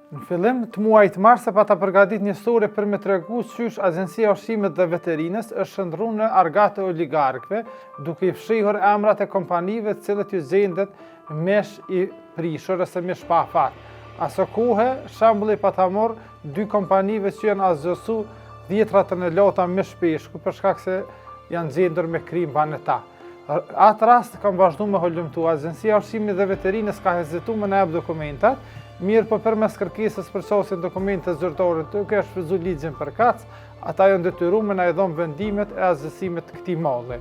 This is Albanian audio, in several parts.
Në fillim të muajit mars pa ta përgatit një story për me tregu qysh Agencia e Ushqimit dhe Veterinës është shndruar në argat e oligarkëve, duke i fshihur emrat e kompanive të cilët ju gjendet mesh i prishur ose mesh pa afat. Aso kohë, shembulli pa ta marr dy kompanive që janë azgjosu 10 ratën e lota me shpeshku për shkak se janë gjendur me krim banë ta. Atë rast kam vazhdu me holumtu. Agencia e Ushqimit dhe Veterinës ka hezitu me na jap dokumentat, mirë po përmes kërkesës për çosjen dokumente zyrtare të ka shfrytzuar ligjin për kac, ata janë detyruar me na i dhon vendimet e azgjësimit të këtij malli.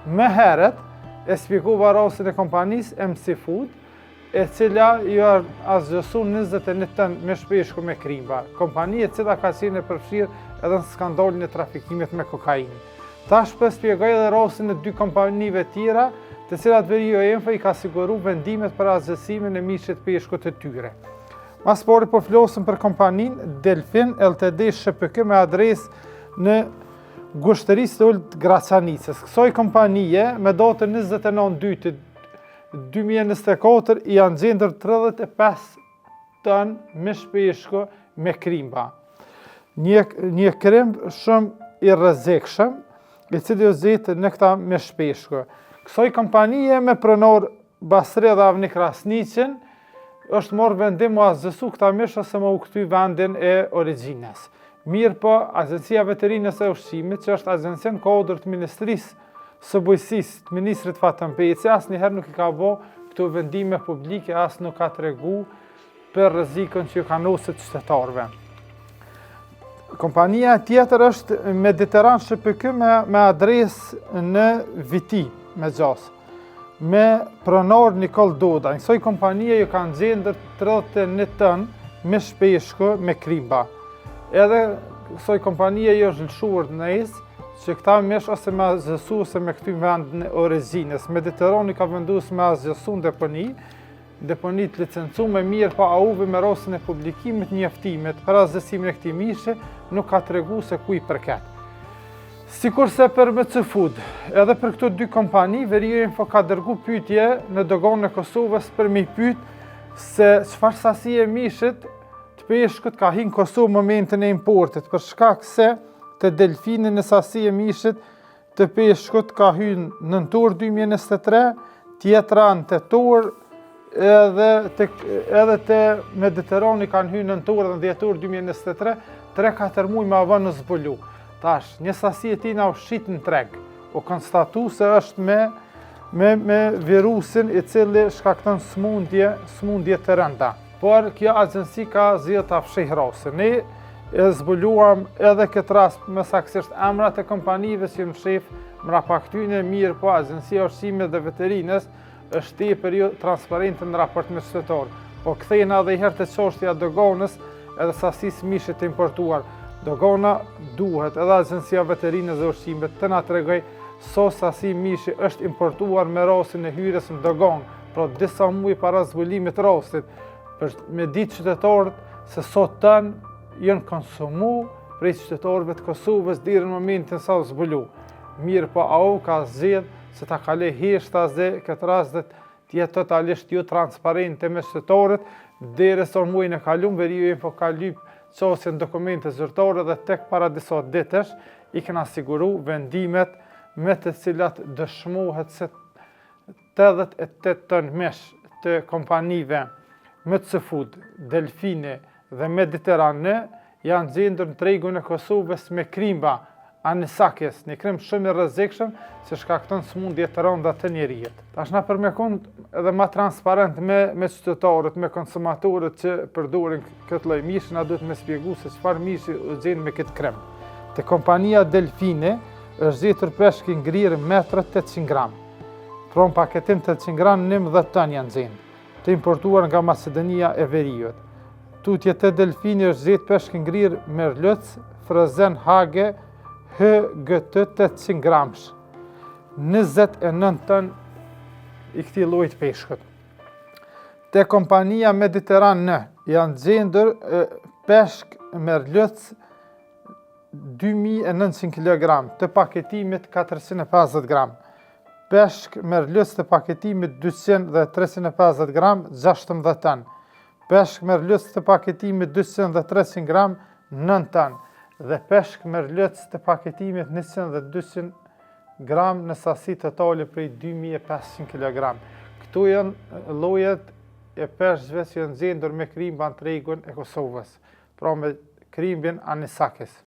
Më herët e shpjegova rastin e kompanisë MC Food, e cila ju azgjësu 21 ton me shpeshku me krimba. Kompani e cila ka qenë e përfshirë edhe në skandalin e trafikimit me kokainë. Tash po shpjegoj edhe rastin e dy kompanive tjera, të cilat Veriu Info i ka siguruar vendimet për azgjësimin e mishit peshkut të tyre. Mas pari po flosëm për kompaninë Delfin Ltd SHPK me adresë në Gushtërisë të Ulët Graçanicës. Kësaj kompanije me datën 29/2/2024 i janë gjendur 35 ton mish peshku me krimba. Një krimb shumë i rrezikshëm, i cili u zgjidh në këta mish peshku. Kësaj kompanije me pronor Basri dhe Avni Krasniqin është marrë vendim mu azgjësu këta mish ose mu këty vendin e origjinës. Mirë po, Agencia e Veterinës e Ushqimit, që është agencia në kodër të Ministrisë së Bujqësisë të Ministrit Fatën Peci, asnjëherë nuk i ka bë këto vendime publike, as nuk ka tregu për rrezikun që ka nosit qytetarëve. Kompania tjetër është Mediteran SHPK me adresë në Viti, me Gjasë, me pronor Nikol Doda. Kësaj kompanije ju kanë gjendur 31 ton me shpeshku me krimba. Edhe kësaj kompanije ju është lëshuar nëjës që këta mesh ose me azgjësu ose me këty vendin e origjinës. Mediterani ka vendosur me azgjësu në deponi të licencuar mirë pa auve me rastin e publikimit njoftimit për azgjësimin e këtij mishi nuk ka tregu se ku i përket. Sikurse për MC Food, edhe për këto dy kompani, Veriu Info ka dërgu pyetje në doganën e Kosovës për me pyet se çfarë sasi e mishit të peshkut ka hyrë në Kosovë momentin e importit, për shkak se të delfinin në sasi e mishit të peshkut ka hyrë në nëntor 2023, tjetra në tetor, edhe të Mediterani kanë hyrë në nëntor dhe dhjetor 2023, 3-4 muaj me avon në zbulu. Tash, një sasi e tina u shqit në treg, u konstatu se është me virusin i cili shkakton smundje të rënda. Por kjo agjensi ka zgjedhur ta fshihë rastin. Ne e zbuluam edhe këtë rast me saktësisht emrat e kompanive që në shef mrapa këtyne mirë, po Agencia e Ushqimit dhe Veterinës është tepër transparente në raport me qytetar. Po kthejna edhe herë të çështja doganës edhe sasisë mishit të importuar. Dogana duhet edhe Agencia e Veterinës dhe Ushqimit të na tregoj sa sasi mishi është importuar me rastin e hyrjes në dogan, pra disa muaj para zbulimit rastit, për me ditë qytetarët se sa ton janë konsumu prej qytetarëve të Kosovës deri në momentin sa u zbulu. Mirë po AO ka zgjedhur se ta kaloj heshta dhe këtë rast të jetë totalisht jo transparente me qytetarët, derisa muajin e kaluar Veriu Info ka lyp çosjen dokumente zyrtare dhe tek para disa ditësh i kanë siguru vendimet me të cilat dëshmohet se 88 ton mish të kompanive MC Food, Delfini dhe Mediterane janë gjendur në tregun e Kosovës me krimba anisakjes, një krim shumë i rrezikshëm që shkakton smundje të rënda të njerijit. Tash na për me kon edhe ma transparent me qytetarët, me konsumatorët që përdorin këtë lloj mishi, na duhet me shpjegu se çfarë mishi u gjen me këtë krim. Te kompania Delfini është gjetur peshk i ngrirë metra 800 gram. Pra në paketim 800 gram 19 ton janë gjenë, të importuar nga Macedonia e Veriut. Tutje të Delfini është gjetur peshk i ngrirë merluc, frezen hage, HGT 800 gramsh, 29 ton i këtij lloji të peshkut. Te kompania Mediterane janë gjendur peshk merluc 2900 kg, të paketimit 450 gram. Peshk merluc të paketimit 200 dhe 350 gram, 16 ton. peshk merlutës të paketimit 200 dhe 300 gram 9 ton dhe peshk merlutës të paketimit 100 dhe 200 gram në sasi totale prej 2500 kg. Këtu janë llojet e peshqve që janë nxjerrur me Krimban Tregun e Kosovës, pra me Krimbin Anisakis.